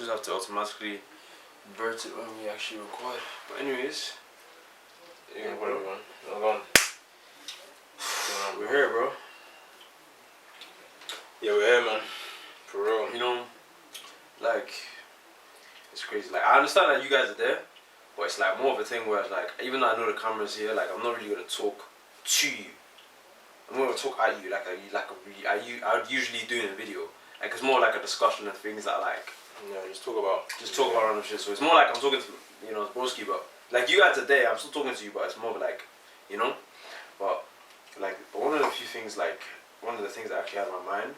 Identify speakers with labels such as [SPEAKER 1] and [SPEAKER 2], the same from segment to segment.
[SPEAKER 1] just have to automatically invert it when we actually record. But anyways,
[SPEAKER 2] Yeah, whatever, man. Go on.
[SPEAKER 1] We're here, bro.
[SPEAKER 2] Yeah, we're here, man. For real.
[SPEAKER 1] You know, like, it's crazy. Like, I understand that you guys are there, but it's like more of a thing where it's like, even though I know the camera's here, like, I'm not really gonna talk to you. I'm not gonna talk at you like I would usually do in a video. Like, it's more like a discussion of things that like.
[SPEAKER 2] Yeah, just talk about
[SPEAKER 1] Random shit. So it's more like I'm talking to, you know, broski, but like you guys today, I'm still talking to you, but it's more like, you know, but like one of the things that actually has my mind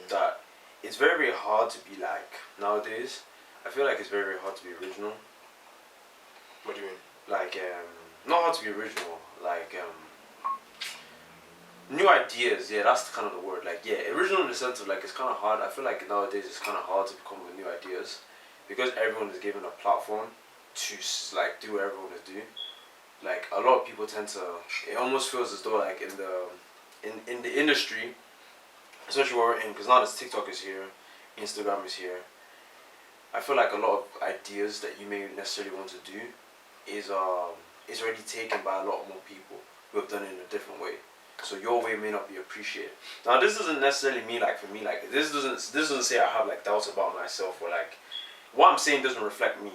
[SPEAKER 1] that it's very, very hard to be like nowadays. I feel like it's very, very hard to be original.
[SPEAKER 2] What do you mean?
[SPEAKER 1] Like not hard to be original. Like new ideas. Yeah, that's kind of the word. Like yeah, original in the sense of like it's kind of hard. I feel like nowadays it's kind of hard to come up with new ideas because everyone is given a platform to like do what everyone is doing. Like a lot of people tend to. It almost feels as though like in the industry, especially where we're in, because now this TikTok is here, Instagram is here. I feel like a lot of ideas that you may necessarily want to do is already taken by a lot more people who have done it in a different way. So your way may not be appreciated. Now this doesn't necessarily mean like for me like this doesn't say I have like doubts about myself or like what I'm saying doesn't reflect me.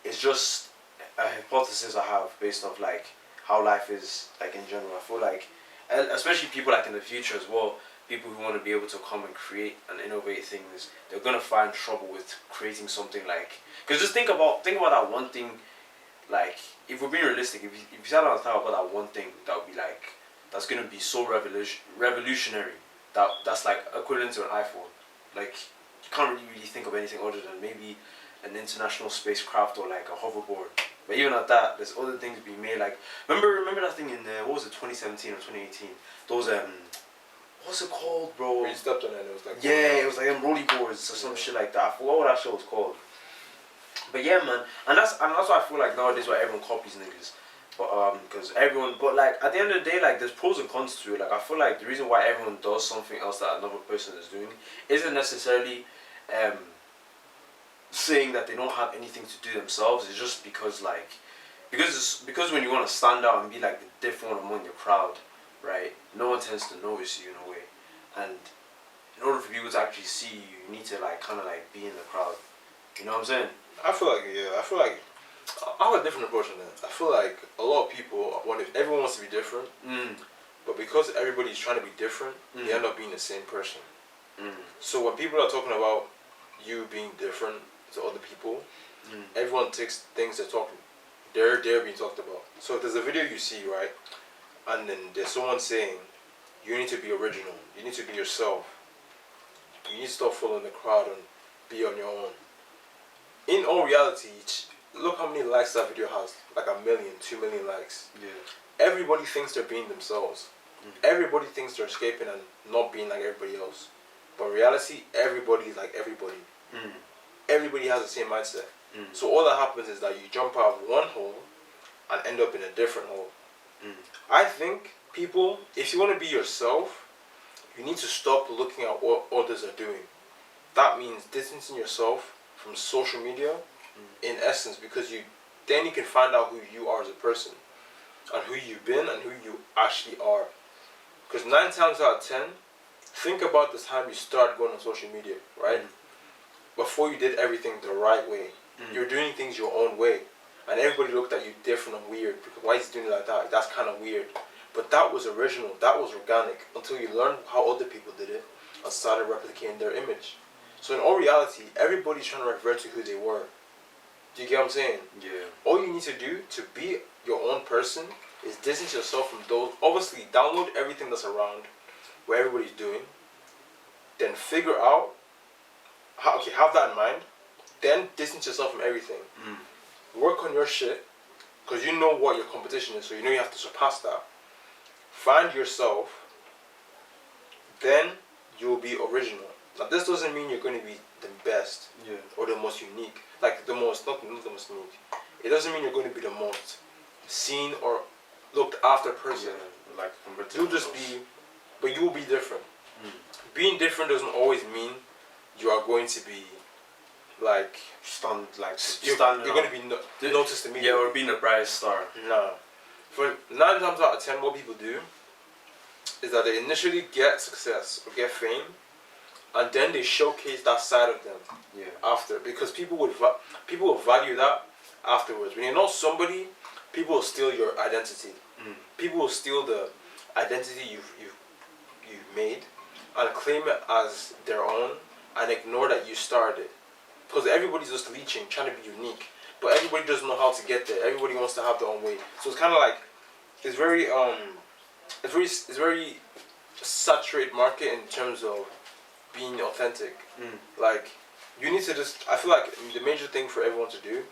[SPEAKER 1] It's just a hypothesis I have based off like how life is like in general. I feel like, especially people like in the future as well, people who want to be able to come and create and innovate things, they're gonna find trouble with creating something like. Because just think about that one thing. Like if we're being realistic, if you sat down and thought about that one thing, that would be like. That's gonna be so revolutionary that's like equivalent to an iPhone. Like you can't really think of anything other than maybe an international spacecraft or like a hoverboard. But even at that, there's other things being made. Like remember that thing in what was it 2017 or 2018? Those what's it called, bro?
[SPEAKER 2] You stepped on it. It was like
[SPEAKER 1] it was like rolly boards or some shit like that. I forgot what that shit was called. But yeah, man, and that's why I feel like nowadays why everyone copies niggas. But because everyone, but like at the end of the day, like there's pros and cons to it. Like I feel like the reason why everyone does something else that another person is doing isn't necessarily saying that they don't have anything to do themselves. It's just because like because when you want to stand out and be like the different one among your crowd, right? No one tends to notice you in a way, and in order for people to actually see you, you need to like kind of like be in the crowd. You know what I'm saying?
[SPEAKER 2] I feel like I have a different approach on that. I feel like a lot of people everyone wants to be different, but because everybody's trying to be different, they end up being the same person. So when people are talking about you being different to other people, everyone takes things they're being talked about. So if there's a video you see, right, and then there's someone saying you need to be original, you need to be yourself, you need to stop following the crowd and be on your own. In all reality, look how many likes that video has. Like 1 million, 2 million likes.
[SPEAKER 1] Yeah.
[SPEAKER 2] Everybody thinks they're being themselves. Everybody thinks they're escaping and not being like everybody else. But in reality, everybody's like everybody. Everybody has the same mindset. So all that happens is that you jump out of one hole and end up in a different hole. I think people, if you want to be yourself, you need to stop looking at what others are doing. That means distancing yourself from social media, in essence, because then you can find out who you are as a person, and who you've been, and who you actually are. Because 9 times out of 10, think about the time you started going on social media, right? Before you did everything the right way, you're doing things your own way, and everybody looked at you different and weird. Because why is he doing it like that? That's kind of weird. But that was original. That was organic until you learned how other people did it and started replicating their image. So in all reality, everybody's trying to revert to who they were. Do you get what I'm saying?
[SPEAKER 1] Yeah.
[SPEAKER 2] All you need to do to be your own person is distance yourself from those. Obviously, download everything that's around, what everybody's doing. Then figure out have that in mind. Then distance yourself from everything. Work on your shit, because you know what your competition is, so you know you have to surpass that. Find yourself. Then you will be original. Now this doesn't mean you're going to be the best or the most unique. Like not the most unique. It doesn't mean you're going to be the most seen or looked after person.
[SPEAKER 1] Yeah, like
[SPEAKER 2] you'll just be, but you will be different. Being different doesn't always mean you are going to be like you're gonna be noticed immediately.
[SPEAKER 1] Yeah, or being the brightest star.
[SPEAKER 2] No. For 9 times out of 10, what people do is that they initially get success or get fame, and then they showcase that side of them after, because people will value that afterwards. When you're not somebody, people will steal your identity. People will steal the identity you've made and claim it as their own and ignore that you started. Because everybody's just leeching, trying to be unique, but everybody doesn't know how to get there. Everybody wants to have their own way. So it's kind of like it's very saturated market in terms of being authentic. Like you need to I feel like the major thing for everyone to do,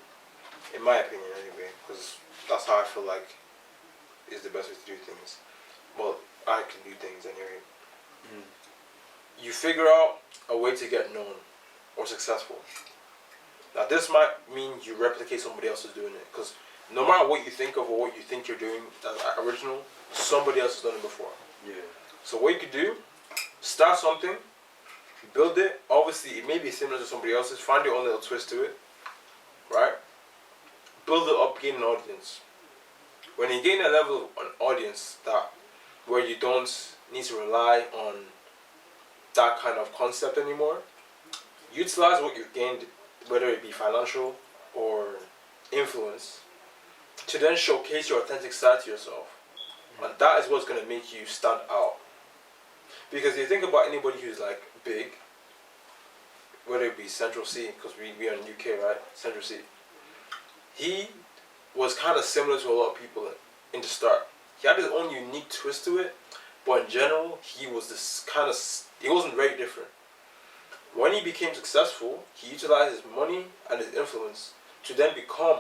[SPEAKER 2] in my opinion anyway, because that's how I feel like is the best way to do things. Well, I can do things anyway. You figure out a way to get known or successful. Now this might mean you replicate somebody else is doing it, because no matter what you think of or what you think you're doing that's original, somebody else has done it before. So what you could do, start something, build it. Obviously it may be similar to somebody else's, find your own little twist to it, right? Build it up, gain an audience. When you gain a level of an audience where you don't need to rely on that kind of concept anymore, utilize what you've gained, whether it be financial or influence, to then showcase your authentic side to yourself. And that is what's going to make you stand out. Because if you think about anybody who's like big, whether it be Central C, because we are in the UK, right? Central C. He was kind of similar to a lot of people in the start. He had his own unique twist to it, but in general, he was he wasn't very different. When he became successful, he utilized his money and his influence to then become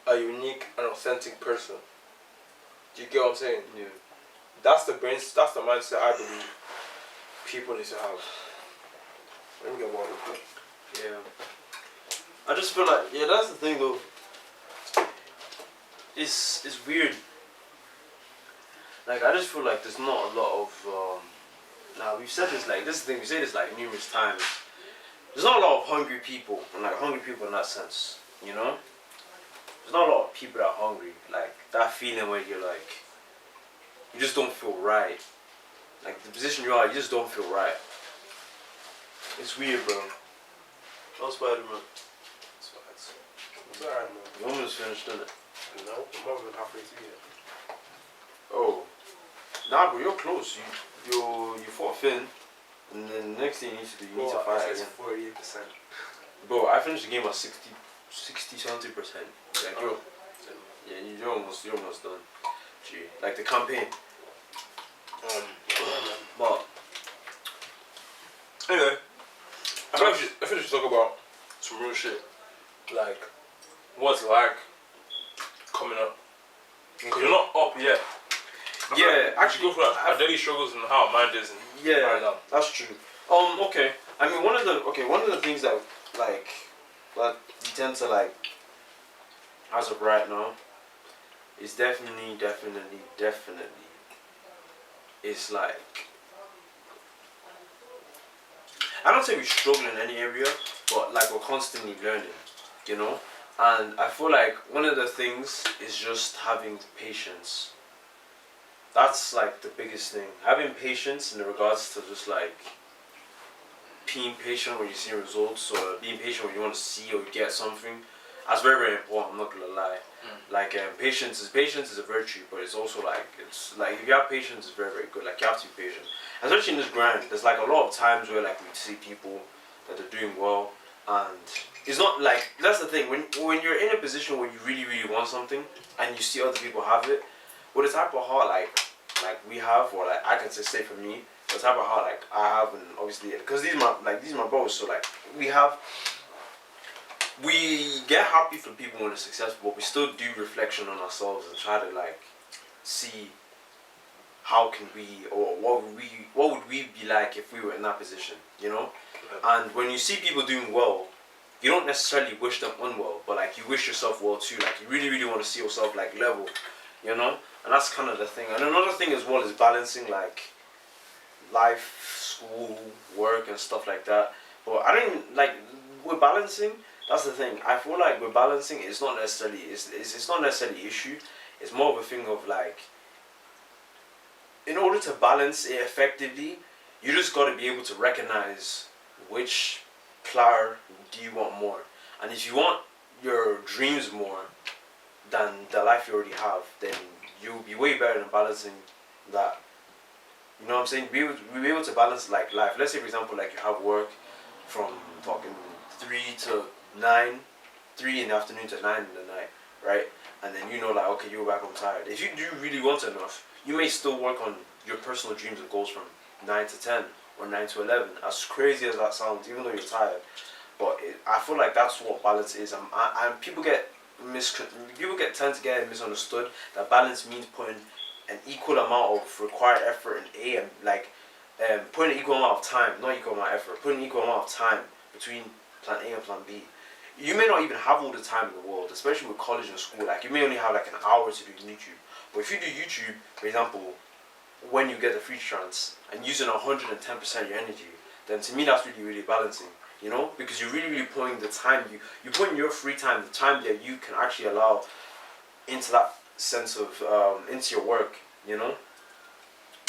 [SPEAKER 2] a unique and authentic person. Do you get what I'm saying?
[SPEAKER 1] Yeah.
[SPEAKER 2] That's the mindset I believe people need to have. Let me get water quick.
[SPEAKER 1] Yeah. I just feel like, that's the thing though. It's weird. Like I just feel like there's not a lot of now we've said this this is the thing, we say this like numerous times. There's not a lot of hungry people, and like hungry people in that sense, you know? There's not a lot of people that are hungry. Like that feeling where you're like you just don't feel right. Like the position you are, you just don't feel right. It's weird, bro.
[SPEAKER 2] No Spider-Man. It's alright, man.
[SPEAKER 1] You almost finished, didn't it?
[SPEAKER 2] No, I'm not even halfway through yet.
[SPEAKER 1] Oh. Nah, bro, you're close. You fought Finn, and then the next thing you need to do, you need to fight again.
[SPEAKER 2] 48%.
[SPEAKER 1] Bro, I finished the game at 60, 70%. Like, you're almost done. Gee, like the campaign. But
[SPEAKER 2] anyway, I think we should talk about some real shit. Like, what's it like coming up? Because you're not up yet. Actually go through our daily struggles and how mine is.
[SPEAKER 1] Right now. That's true. Okay. I mean, one of the things that you tend to like, as of right now, is definitely, it's like, I don't say we struggle in any area, but like we're constantly learning, you know? And I feel like one of the things is just having patience. That's like the biggest thing. Having patience in regards to just like being patient when you see results, or being patient when you want to see or get something. That's very, very important, I'm not gonna lie. Like patience is a virtue, but it's also like, it's like if you have patience, it's very, very good. Like you have to be patient. Especially in this grind, there's like a lot of times where like we see people that are doing well, and it's not like, that's the thing, when you're in a position where you really, really want something and you see other people have it, with the type of heart like we have, or like I can say for me, the type of heart like I have, and obviously because these are my brothers, so like we get happy for people when they're successful, but we still do reflection on ourselves and try to like see how can we, or what would we be like if we were in that position, you know? And when you see people doing well, you don't necessarily wish them unwell, but like you wish yourself well too. Like you really, really want to see yourself like level, you know? And that's kind of the thing. And another thing as well is balancing like life, school, work and stuff like that. But I don't like, with balancing, that's the thing. I feel like with balancing, it's not necessarily it's not necessarily issue. It's more of a thing of like, in order to balance it effectively, you just got to be able to recognize which platter do you want more, and if you want your dreams more than the life you already have, then you'll be way better than balancing that. You know what I'm saying? Be able to balance like life. Let's say for example, like you have work from talking 3 in the afternoon to 9 in the night, right? And then you know like, okay, you're back home tired. If you do really want enough, you may still work on your personal dreams and goals from 9 to 10 or 9 to 11. As crazy as that sounds, even though you're tired, but I feel like that's what balance is. And people tend to get misunderstood that balance means putting an equal amount of required effort in A and like putting an equal amount of time, not equal amount of effort, putting an equal amount of time between plan A and plan B. You may not even have all the time in the world, especially with college and school. Like you may only have like an hour to do YouTube. But if you do YouTube, for example, when you get the free chance and using 110% your energy, then to me that's really, really balancing. You know, because you're really, really putting the time you're putting your free time, the time that you can actually allow into that sense of into your work. You know,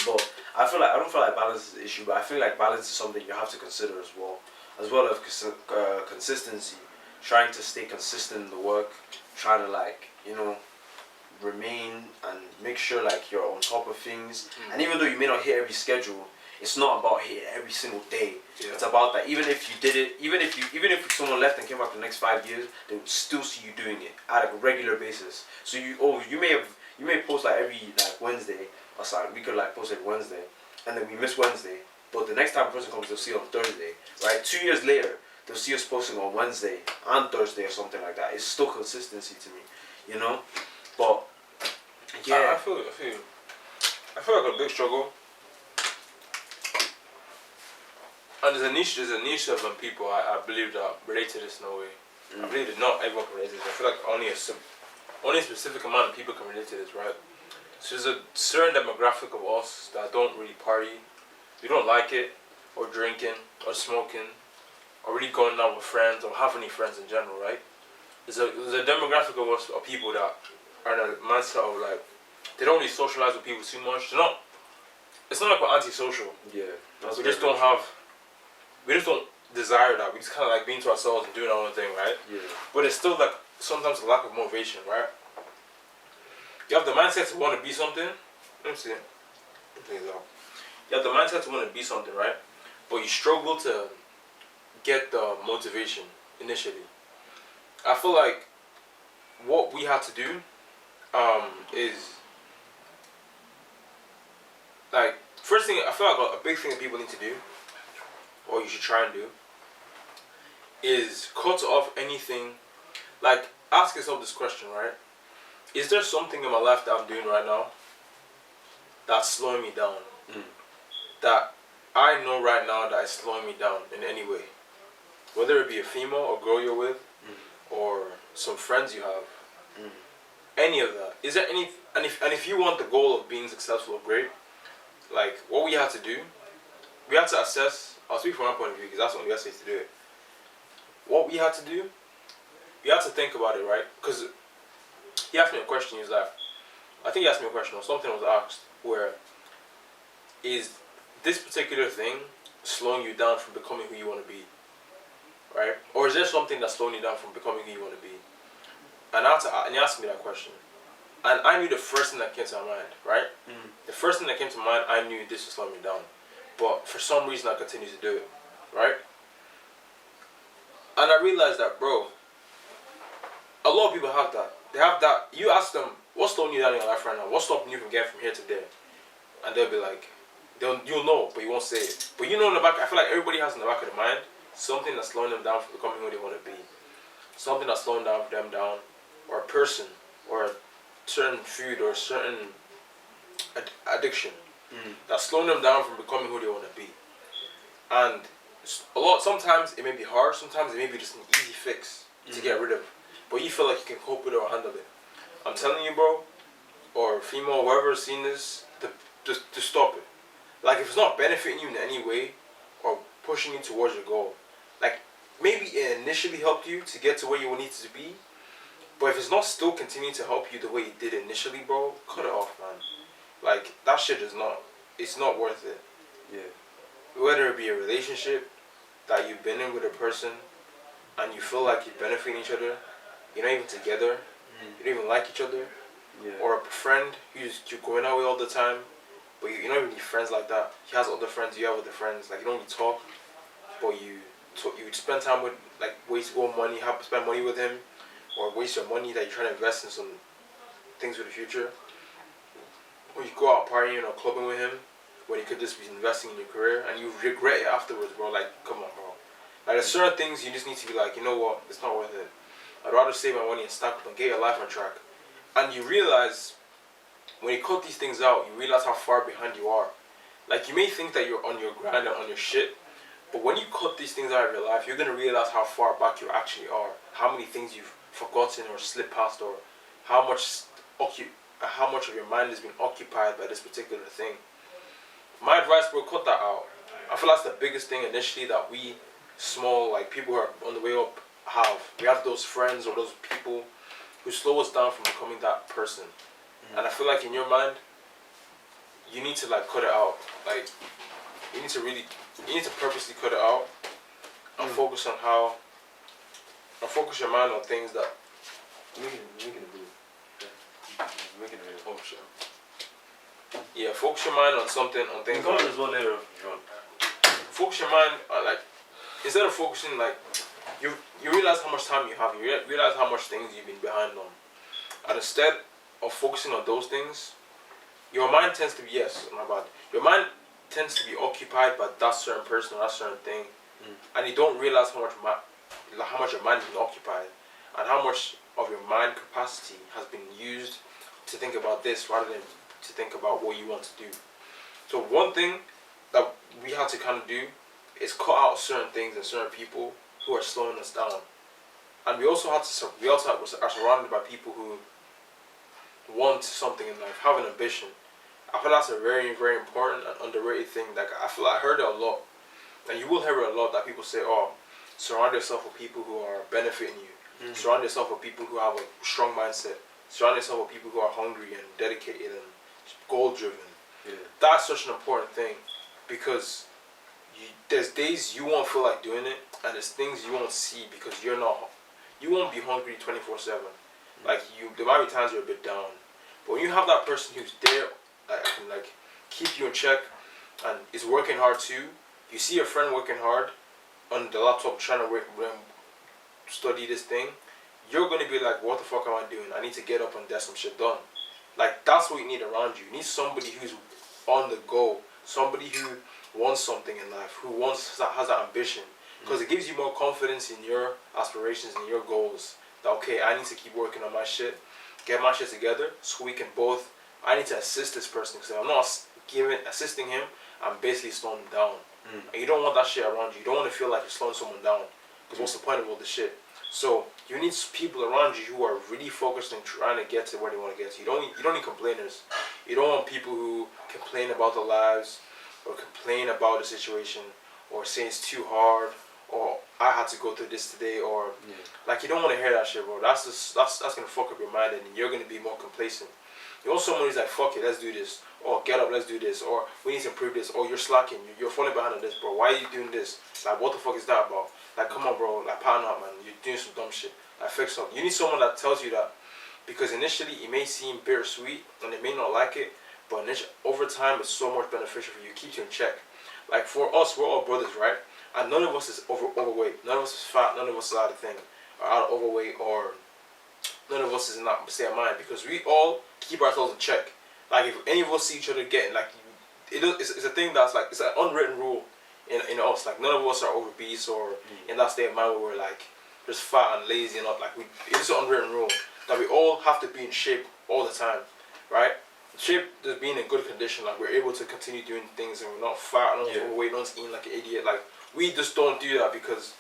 [SPEAKER 1] but I don't feel like balance is the issue, but I feel like balance is something you have to consider as well as consistency. Trying to stay consistent in the work, trying to like remain and make sure like you're on top of things. And even though you may not hit every schedule, it's not about hitting every single day. Yeah. It's about that even if you did it, even if someone left and came back the next 5 years, they would still see you doing it at a regular basis. So you may post like every like Wednesday or something. We could like post like Wednesday, and then we miss Wednesday. But the next time a person comes, they'll see it on Thursday. Right? 2 years later, they'll see us posting on Wednesday and Thursday or something like that. It's still consistency to me, you know. But yeah,
[SPEAKER 2] I feel like a big struggle. And there's a niche of people I believe that relate to this in a way. I believe that not everyone can relate to this. I feel like only a specific amount of people can relate to this, right? So there's a certain demographic of us that don't really party. We don't like it, or drinking, or smoking, or really going out with friends, or have any friends in general, right? There's a demographic of us, of people that are in a mindset of like, they don't really socialize with people too much. It's not like we're antisocial.
[SPEAKER 1] Yeah.
[SPEAKER 2] We just don't desire that. We just kind of like being to ourselves and doing our own thing, right?
[SPEAKER 1] Yeah.
[SPEAKER 2] But it's still like sometimes a lack of motivation, right? You have the mindset to want to be something. Let me see. You have the mindset to want to be something, right? But you struggle to get the motivation initially. I feel like what we have to do is like, first thing, I feel like a big thing that people need to do, or you should try and do, is cut off anything. Like, ask yourself this question, right? Is there something in my life that I'm doing right now that's slowing me down? That I know right now that is slowing me down in any way? Whether it be a female or girl you're with, or some friends you have, any of that. Is there any? And if you want the goal of being successful or great, like what we have to do, we have to assess. I'll speak from my point of view because that's the only best way to do it. What we have to do, you have to think about it, right? Because he asked me a question. He's like, I think he asked me a question or something was asked where, is this particular thing slowing you down from becoming who you want to be, right? Or is there something that's slowing you down from becoming who you want to be? And he asked me that question, and I knew the first thing that came to my mind, right? The first thing that came to mind, I knew this was slowing me down, but for some reason I continue to do it, right? And I realized that, bro, a lot of people have that. They have that. You ask them, what's slowing you down in your life right now? What's stopping you from getting from here to there? And they'll be like, you'll know, but you won't say it. But you know in the back, I feel like everybody has in the back of their mind something that's slowing them down from becoming who they want to be. Something that's slowing them down, or a person, or a certain food, or a certain addiction that's slowing them down from becoming who they want to be. And sometimes it may be hard, sometimes it may be just an easy fix to get rid of, but you feel like you can cope with it or handle it. I'm telling you, bro, or female, whoever's seen this, to stop it. Like, if it's not benefiting you in any way or pushing you towards your goal, like, maybe it initially helped you to get to where you needed to be, but if it's not still continuing to help you the way it did initially, bro, cut it off, man. Like, that shit is not, it's not worth it.
[SPEAKER 1] Yeah.
[SPEAKER 2] Whether it be a relationship that you've been in with a person and you feel like you're benefiting each other, you're not even together, you don't even like each other,
[SPEAKER 1] Yeah.
[SPEAKER 2] or a friend who's you're going out with all the time, but you're not really friends like that. He has other friends, you have other friends. Like, you don't really talk, but you spend time with, like, waste your money, have to spend money with him, or waste your money that you're trying to invest in some things for the future. Or you go out partying or clubbing with him when you could just be investing in your career, and you regret it afterwards, bro. Like, come on, bro. Like, there's certain things you just need to be like, you know what, it's not worth it. I'd rather save my money and stack up and get your life on track. And you realize, when you cut these things out, you realize how far behind you are. Like, you may think that you're on your grind and on your shit, but when you cut these things out of your life, you're going to realize how far back you actually are. How many things you've forgotten or slipped past, or how much of your mind has been occupied by this particular thing. My advice, bro, cut that out. I feel that's the biggest thing initially that we small, like, people who are on the way up have. We have those friends or those people who slow us down from becoming that person. And I feel like in your mind, you need to, like, cut it out. Like, you need to purposely cut it out and focus on how, and focus your mind on things that.
[SPEAKER 1] Making a move. Yeah. Making a move.
[SPEAKER 2] Oh shit. Yeah, focus your mind on something, on things.
[SPEAKER 1] Come on as well later if you want.
[SPEAKER 2] Focus your mind on, like, instead of focusing, like, you realize how much time you have, you realize how much things you've been behind on, and instead of focusing on those things, your mind tends to be, your mind tends to be occupied by that certain person or that certain thing, and you don't realize how much your mind has been occupied, and how much of your mind capacity has been used to think about this rather than to think about what you want to do. So one thing that we have to kind of do is cut out certain things and certain people who are slowing us down, and we also are surrounded by people who want something in life, have an ambition. I feel that's a very, very important and underrated thing. Like, I feel I heard it a lot, and you will hear it a lot, that people say, "Oh, surround yourself with people who are benefiting you. Surround yourself with people who have a strong mindset. Surround yourself with people who are hungry and dedicated and goal-driven."
[SPEAKER 1] Yeah.
[SPEAKER 2] That's such an important thing, because there's days you won't feel like doing it, and there's things you won't see because you won't be hungry 24/7. Like, there might be times you're a bit down, but when you have that person who's there, that can, like, keep you in check and is working hard too. You see your friend working hard on the laptop trying to study this thing, you're gonna be like, what the fuck am I doing? I need to get up and get some shit done. Like, that's what you need around you. You need somebody who's on the go, somebody who wants something in life, who has that ambition, because it gives you more confidence in your aspirations and your goals. That, okay, I need to keep working on my shit, get my shit together, so we can both. I need to assist this person, because if I'm not assisting him, I'm basically slowing him down. And you don't want that shit around you. You don't want to feel like you're slowing someone down, because what's the point of all this shit? So you need people around you who are really focused on trying to get to where they want to get to. You don't need complainers. You don't want people who complain about their lives, or complain about the situation, or say it's too hard, or I had to go through this today, or like, you don't want to hear that shit, bro. That's gonna fuck up your mind, and you're gonna be more complacent. You want someone who's like, fuck it, let's do this, or get up, let's do this, or we need to improve this, or you're slacking, you're falling behind on this, bro. Why are you doing this? Like, what the fuck is that about? Like, come on, bro. Like, pattern up, man. You're doing some dumb shit. Like, fix up. You need someone that tells you that, because initially it may seem bittersweet and they may not like it, but over time it's so much beneficial for you. It keeps you in check. Like, for us, we're all brothers, right? And none of us is overweight. None of us is fat. None of us is out of thing, or out of overweight, or none of us is in that state of mind, because we all keep ourselves in check. Like, if any of us see each other getting, like, it's a thing that's like, it's an unwritten rule in us. Like, none of us are obese or in that state of mind where we're like just fat and lazy and not, like, it's an unwritten rule that we all have to be in shape all the time, right? Shape just being in good condition, like, we're able to continue doing things, and we're not fat, not overweight, not eating like an idiot. Like, we just don't do that because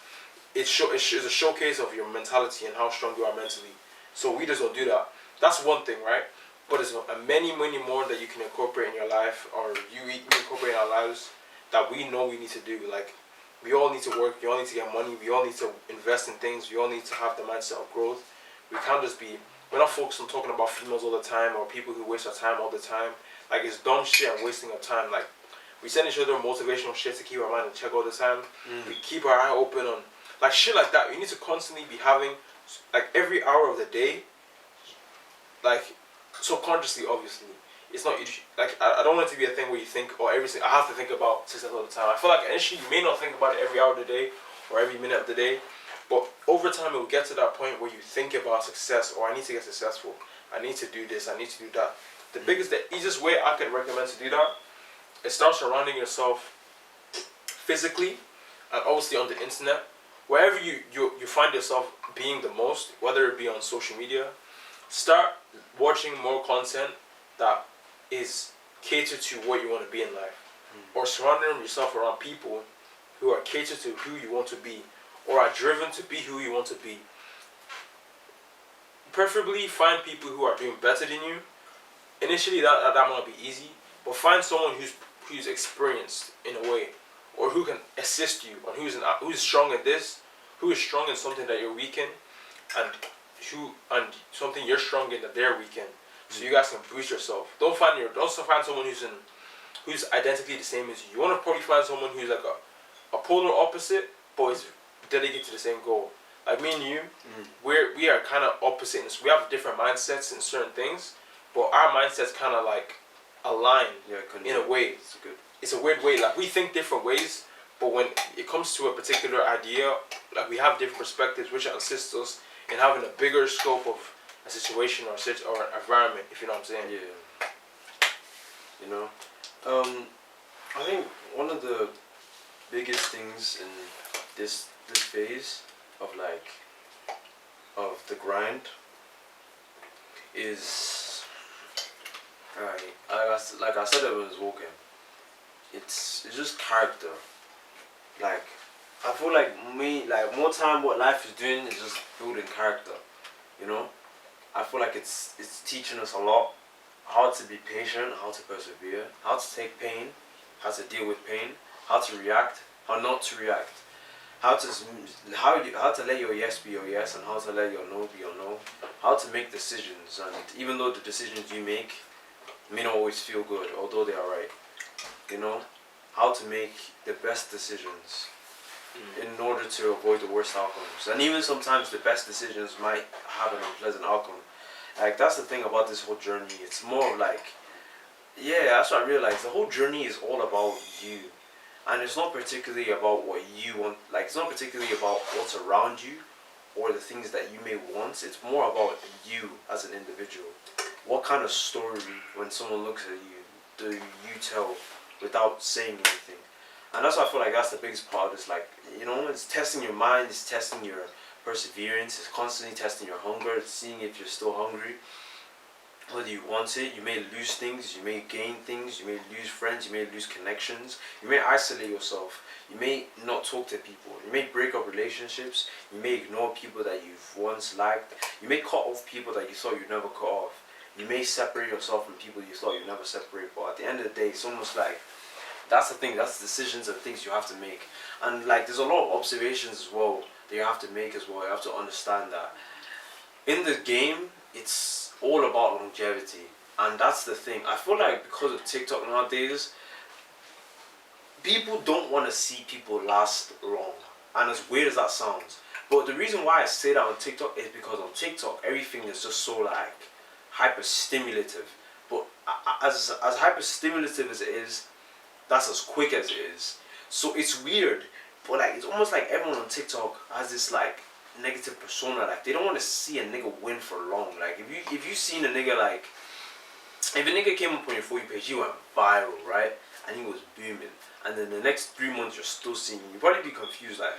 [SPEAKER 2] it's a showcase of your mentality and how strong you are mentally. So we just don't do that. That's one thing, right? But there's many more that you can incorporate in your life, or we incorporate in our lives, that we know we need to do. Like, we all need to work, we all need to get money, we all need to invest in things, we all need to have the mindset of growth. We can't just be, we're not focused on talking about females all the time or people who waste our time all the time. Like, it's dumb shit and wasting of time. Like, we send each other motivational shit to keep our mind in check all the time. We keep our eye open on, like, shit like that. You need to constantly be having, like, every hour of the day, like, subconsciously, obviously. It's not, like, I don't want it to be a thing where you think, oh, I have to think about success all the time. I feel like initially you may not think about it every hour of the day or every minute of the day, but over time it will get to that point where you think about success, or I need to get successful, I need to do this, I need to do that. The easiest way I could recommend to do that is start surrounding yourself physically and obviously on the internet. Wherever you find yourself being the most, whether it be on social media, start watching more content that is catered to what you want to be in life, or surrounding yourself around people who are catered to who you want to be, or are driven to be who you want to be. Preferably find people who are doing better than you. Initially that might be easy, but find someone who's experienced in a way, or who can assist you, or who's strong in this, who is strong in something that you're weak in, and something you're strong in that they're weak in. So you guys can boost yourself. Don't find someone who's identically the same as you. You want to probably find someone who's like a polar opposite, but is dedicated to the same goal. Like me and you, we are kind of opposite. We have different mindsets in certain things, but our mindsets kind of like align in a way. It's a weird way. Like, we think different ways, but when it comes to a particular idea, like, we have different perspectives, which assists us in having a bigger scope of a situation or an environment, if you know what I'm saying.
[SPEAKER 1] Yeah. You know, I think one of the biggest things in this phase of the grind is, like I said it when I was walking, it's just character. Like, I feel like more time what life is doing is just building character, you know. I feel like it's teaching us a lot, how to be patient, how to persevere, how to take pain, how to deal with pain, how to react, how not to react, how to let your yes be your yes and how to let your no be your no, how to make decisions, and even though the decisions you make may not always feel good, although they are right, you know, how to make the best decisions in order to avoid the worst outcomes. And even sometimes the best decisions might have an unpleasant outcome. Like, that's the thing about this whole journey. It's more like, yeah, that's what I realized. The whole journey is all about you. And it's not particularly about what you want. Like, it's not particularly about what's around you or the things that you may want. It's more about you as an individual. What kind of story, when someone looks at you, do you tell without saying anything? And that's why I feel like that's the biggest part. It's like, you know, it's testing your mind, it's testing your perseverance, it's constantly testing your hunger, it's seeing if you're still hungry, whether you want it. You may lose things, you may gain things, you may lose friends, you may lose connections, you may isolate yourself, you may not talk to people, you may break up relationships, you may ignore people that you've once liked, you may cut off people that you thought you'd never cut off, you may separate yourself from people you thought you'd never separate. But at the end of the day, it's almost like, that's the thing, that's the decisions and things you have to make. And like, there's a lot of observations as well that you have to make as well. You have to understand that in the game, it's all about longevity. And that's the thing. I feel like because of TikTok nowadays, people don't want to see people last long. And as weird as that sounds, but the reason why I say that on TikTok is because on TikTok, everything is just so like hyper stimulative. But as hyper stimulative as it is, that's as quick as it is. So it's weird, but like, it's almost like everyone on TikTok has this like negative persona. Like, they don't want to see a nigga win for long. Like, if you seen a nigga, like, if a nigga came up on your For You page, he went viral, right? And he was booming, and then the next 3 months you're still seeing him, you'd probably be confused, like,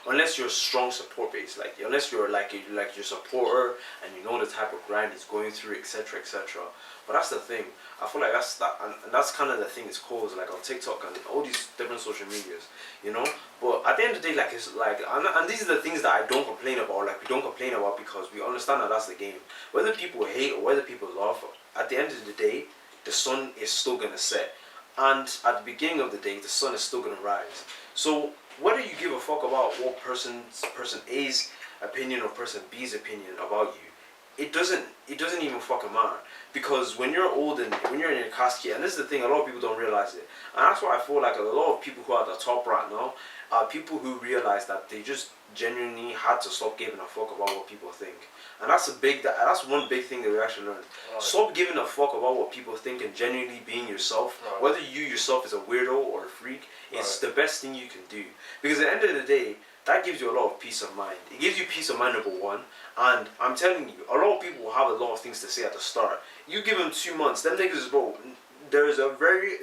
[SPEAKER 1] unless you're a strong support base, like, unless you're like your supporter and you know the type of grind he's going through, etc., etc. But that's the thing. I feel like and that's kind of the thing it's caused, like, on TikTok and all these different social medias, you know. But at the end of the day, like, it's like, and these are the things that I don't complain about. Like, we don't complain about because we understand that that's the game. Whether people hate or whether people love, at the end of the day, the sun is still gonna set. And at the beginning of the day, the sun is still going to rise. So whether you give a fuck about what person A's opinion or person B's opinion about you, it doesn't even fucking matter. Because when you're old and when you're in your casket, and this is the thing, a lot of people don't realize it, and that's why I feel like a lot of people who are at the top right now are people who realize that they just genuinely had to stop giving a fuck about what people think. And that's one big thing that we actually learned. Right. Stop giving a fuck about what people think and genuinely being yourself. Right. Whether you yourself is a weirdo or a freak, it's the best thing you can do. Because at the end of the day, that gives you a lot of peace of mind. It gives you peace of mind, number one. And I'm telling you, a lot of people will have a lot of things to say at the start. You give them 2 months, them niggas, bro. There's a very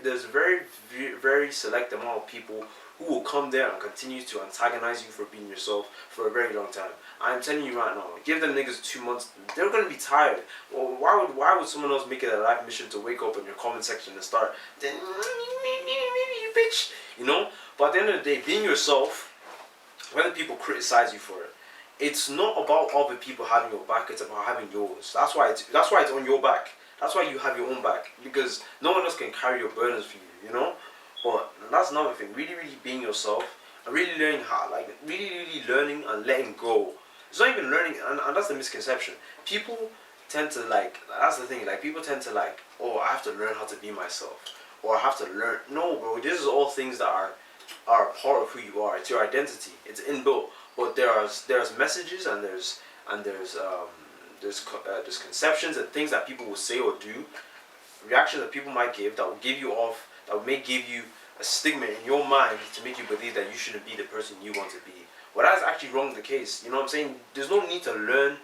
[SPEAKER 1] select amount of people who will come there and continue to antagonize you for being yourself for a very long time. I'm telling you right now, give them niggas 2 months, they're gonna be tired. Well, why would someone else make it a life mission to wake up in your comment section and start, then you bitch, you know? But at the end of the day, being yourself, whether people criticize you for it, it's not about other people having your back, it's about having yours. That's why it's on your back. That's why you have your own back, because no one else can carry your burdens for you, you know? But that's another thing, really being yourself, and really learning how, like, really learning and letting go. It's not even learning, and that's the misconception. People tend to, like, that's the thing, like, people tend to, like, oh, I have to learn how to be myself, or I have to learn. No, bro, this is all things that are part of who you are. It's your identity. It's inbuilt. But there's messages and there's conceptions and things that people will say or do, reactions that people might give that will give you off, that may give you a stigma in your mind to make you believe that you shouldn't be the person you want to be. Well, that is actually wrong the case. You know what I'm saying? There's no need to learn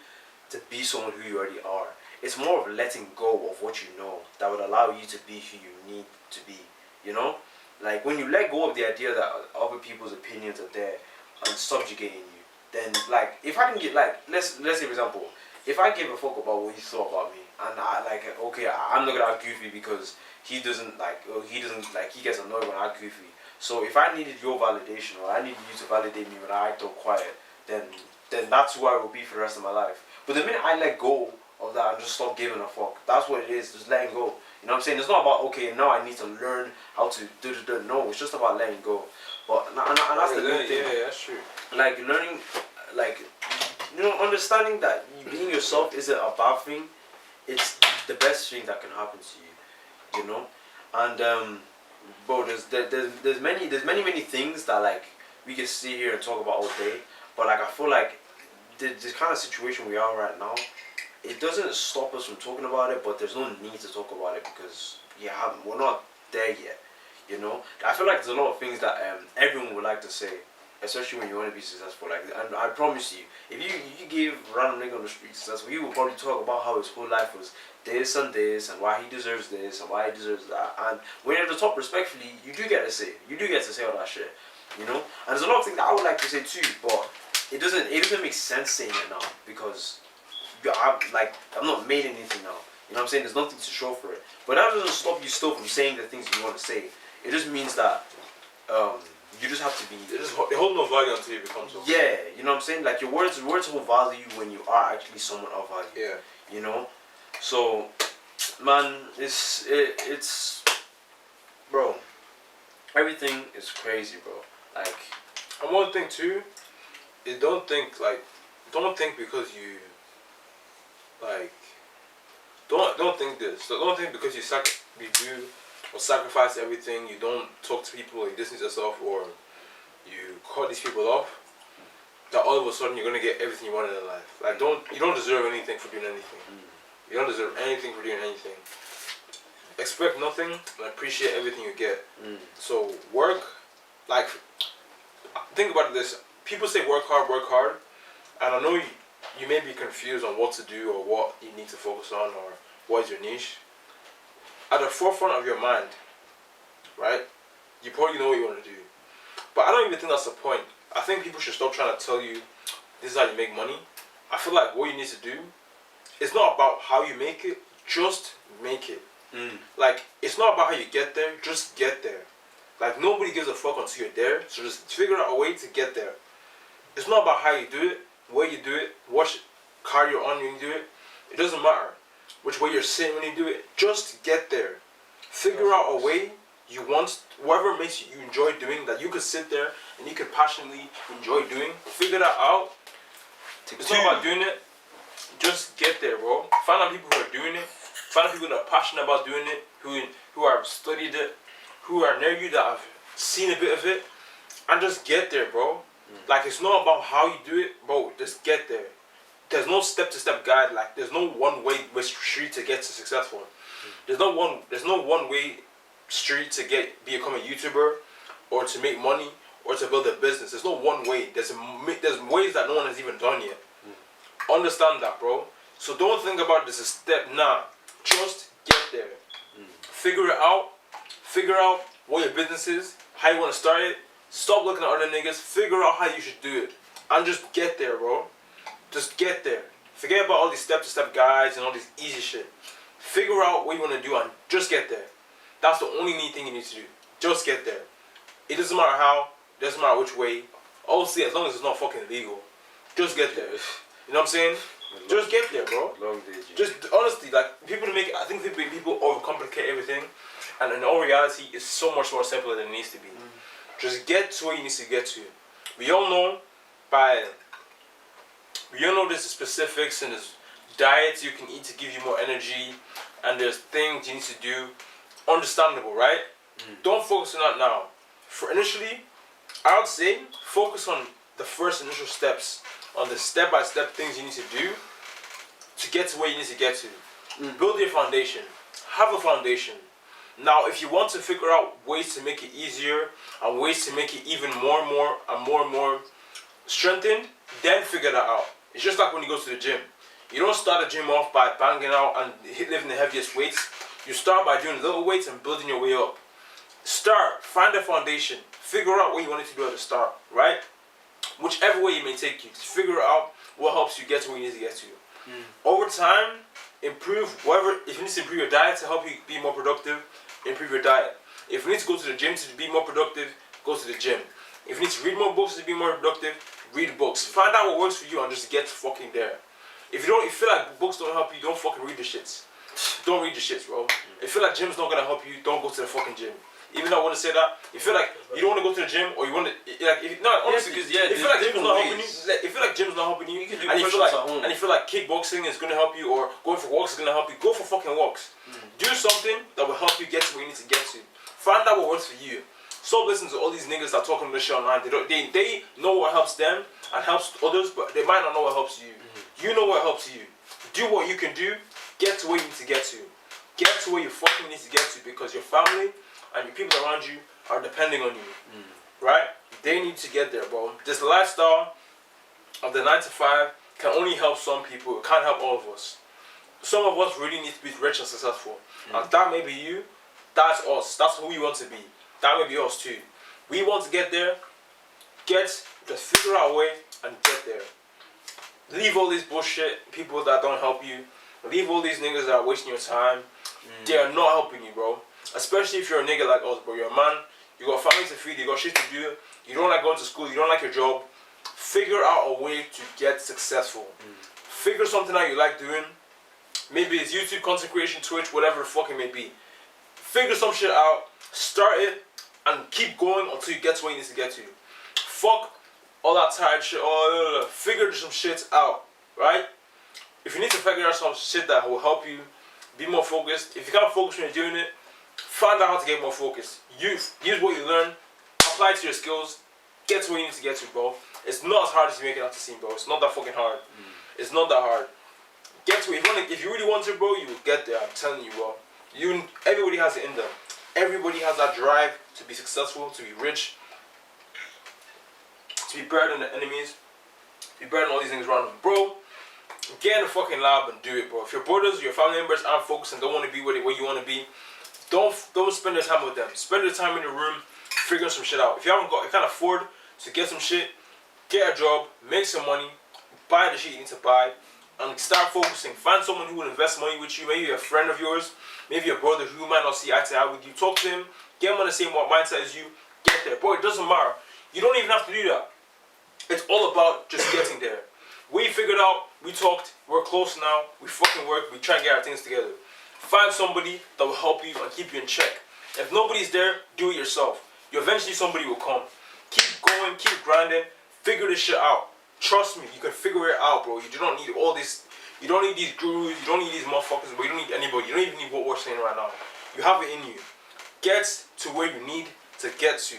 [SPEAKER 1] to be someone who you already are. It's more of letting go of what you know that would allow you to be who you need to be. You know? Like, when you let go of the idea that other people's opinions are there and subjugating you, then, like, if I can get, like, let's say, for example, if I give a fuck about what you thought about me, and I, like, okay, I'm not gonna act goofy because he doesn't, like, he gets annoyed when I act goofy. So if I needed your validation, or I needed you to validate me when I act all quiet, then that's who I will be for the rest of my life. But the minute I let go of that and just stop giving a fuck, that's what it is, just letting go. You know what I'm saying? It's not about, okay, now I need to learn how to do. No, it's just about letting go. But and that's the good thing.
[SPEAKER 2] Yeah, that's true.
[SPEAKER 1] Like, learning, like, you know, understanding that being yourself isn't a bad thing. It's the best thing that can happen to you. You know, and bro, there's many things that, like, we can sit here and talk about all day. But, like, I feel like this kind of situation we are right now, it doesn't stop us from talking about it, but there's no need to talk about it because we're not there yet. You know, I feel like there's a lot of things that everyone would like to say, especially when you want to be successful. Like, and I promise you, if you give random nigga on the street successful, he will probably talk about how his whole life was this and this, and why he deserves this and why he deserves that. And when you're at the top, respectfully, you do get to say all that shit. You know, and there's a lot of things that I would like to say too, but it doesn't make sense saying it now because I'm not made anything now. You know what I'm saying? There's nothing to show for it. But that doesn't stop you still from saying the things you want to say. It just means that you just have to be.
[SPEAKER 2] They hold no value until you become so.
[SPEAKER 1] Yeah, you know what I'm saying? Like, your words hold value when you are actually someone of value.
[SPEAKER 2] Yeah.
[SPEAKER 1] You know? So, man, it's bro, everything is crazy, bro. Like,
[SPEAKER 2] and one thing too, is don't think because you, like, don't think this. Don't think because you do or sacrifice everything, you don't talk to people, or you distance yourself, or you cut these people off, that all of a sudden you're gonna get everything you want in life. Like, you don't deserve anything for doing anything. You don't deserve anything for doing anything. Expect nothing and appreciate everything you get. So work, like, think about this. People say work hard, and I know you may be confused on what to do or what you need to focus on or what is your niche. At the forefront of your mind, right, you probably know what you want to do. But I don't even think that's the point. I think people should stop trying to tell you this is how you make money. I feel like what you need to do, it's not about how you make it, just make it. Like, it's not about how you get there, just get there. Like, nobody gives a fuck until you're there, so just figure out a way to get there. It's not about how you do it, where you do it, what car you're on when you do it. It doesn't matter which way you're sitting when you do it. Just get there. Figure out a way you want, whatever makes you enjoy doing, that you could sit there and you could passionately enjoy doing, figure that out. It's not about doing it. Just get there, bro. Find out people who are doing it. Find out people that are passionate about doing it, who have studied it, who are near you that have seen a bit of it, and just get there, bro. Like, it's not about how you do it, bro. Just get there. There's no step-to-step guide. Like, there's no one way street to get to successful. There's no one way street to become a YouTuber, or to make money, or to build a business. There's no one way. There's ways that no one has even done yet. Understand that, bro. So don't think about this as a step. Nah, just get there. Figure it out. Figure out what your business is, how you want to start it. Stop looking at other niggas. Figure out how you should do it, and just get there, bro. Just get there. Forget about all these step-to-step guides and all this easy shit. Figure out what you want to do and just get there. That's the only neat thing you need to do. Just get there. It doesn't matter how. It doesn't matter which way. Obviously, as long as it's not fucking illegal. Just get there. You know what I'm saying? Just get there, bro.
[SPEAKER 1] Long day,
[SPEAKER 2] Just honestly, like, I think people overcomplicate everything, and in all reality, it's so much more simpler than it needs to be. Just get to where you need to get to. We all know there's the specifics and there's diets you can eat to give you more energy, and there's things you need to do. Understandable, right? Don't focus on that now. For initially, I would say focus on the first initial steps, on the step-by-step things you need to do to get to where you need to get to. Build your foundation. Have a foundation. Now, if you want to figure out ways to make it easier and ways to make it even more and more strengthened, then figure that out. It's just like when you go to the gym. You don't start a gym off by banging out and lifting the heaviest weights. You start by doing little weights and building your way up. Find a foundation. Figure out what you wanted to do at the start, right? Whichever way it may take you, figure out what helps you get to where you need to get to. Over time, improve whatever. If you need to improve your diet to help you be more productive, improve your diet. If you need to go to the gym to be more productive, go to the gym. If you need to read more books to be more productive, read books. Find out what works for you and just get fucking there. If you feel like books don't help you, don't fucking read the shits. Don't read the shits, bro. If you feel like gym's not gonna help you, don't go to the fucking gym. Even though I want to say that, you feel like you don't want to go to the gym, or you want to honestly, if you feel like gym's not helping you,
[SPEAKER 1] You can do
[SPEAKER 2] and you
[SPEAKER 1] push-ups at home.
[SPEAKER 2] feel like kickboxing is gonna help you, or going for walks is gonna help you, go for fucking walks. Do something that will help you get to where you need to get to. Find out what works for you. Stop listening to all these niggas that talk on this shit online. They know what helps them and helps others, but they might not know what helps you. You know what helps you. Do what you can do. Get to where you need to get to. Get to where you fucking need to get to, because your family and your people around you are depending on you. Right? They need to get there, bro. This lifestyle of the 9 to 5 can only help some people. It can't help all of us. Some of us really need to be rich and successful. And that may be you. That's us. That's who we want to be. That may be us too. We want to get there. Just figure out a way and get there. Leave all this bullshit, people that don't help you. Leave all these niggas that are wasting your time. They are not helping you, bro. Especially if you're a nigga like us, bro. You're a man. You got family to feed. You got shit to do. You don't like going to school. You don't like your job. Figure out a way to get successful. Figure something out you like doing. Maybe it's YouTube, content creation, Twitch, whatever the fuck it may be. Figure some shit out. Start it and keep going until you get to where you need to get to. Fuck all that tired shit. Figure some shit out, right? If you need to figure out some shit that will help you be more focused, if you can't focus when you're doing it, find out how to get more focused. Use what you learn, apply it to your skills, get to where you need to get to, bro. It's not as hard as you make it out to seem, bro. It's not that fucking hard. It's not that hard. Get to it. If you really want to, bro, you will get there. I'm telling you, bro. Everybody has it in them. Everybody has that drive to be successful, to be rich, to be better than the enemies, to be better than all these things around them, bro. Get in the fucking lab and do it, bro. If your brothers, your family members aren't focused and don't want to be where you want to be, don't spend your time with them. Spend your time in your room figuring some shit out. If you can't afford to get some shit, get a job, make some money, buy the shit you need to buy, and start focusing. Find someone who will invest money with you. Maybe a friend of yours, maybe a brother who might not see eye to eye with you. Talk to him, get him on the same mindset as you. Get there, bro. It doesn't matter. You don't even have to do that. It's all about just getting there. We figured out, we talked, we're close now, we fucking work, we try and get our things together. Find somebody that will help you and keep you in check. If nobody's there, do it yourself. Eventually somebody will come. Keep going, keep grinding, figure this shit out. Trust me, you can figure it out, bro. You do not need all this. You don't need these gurus. You don't need these motherfuckers. But you don't need anybody. You don't even need what we're saying right now. You have it in you. Get to where you need to get to.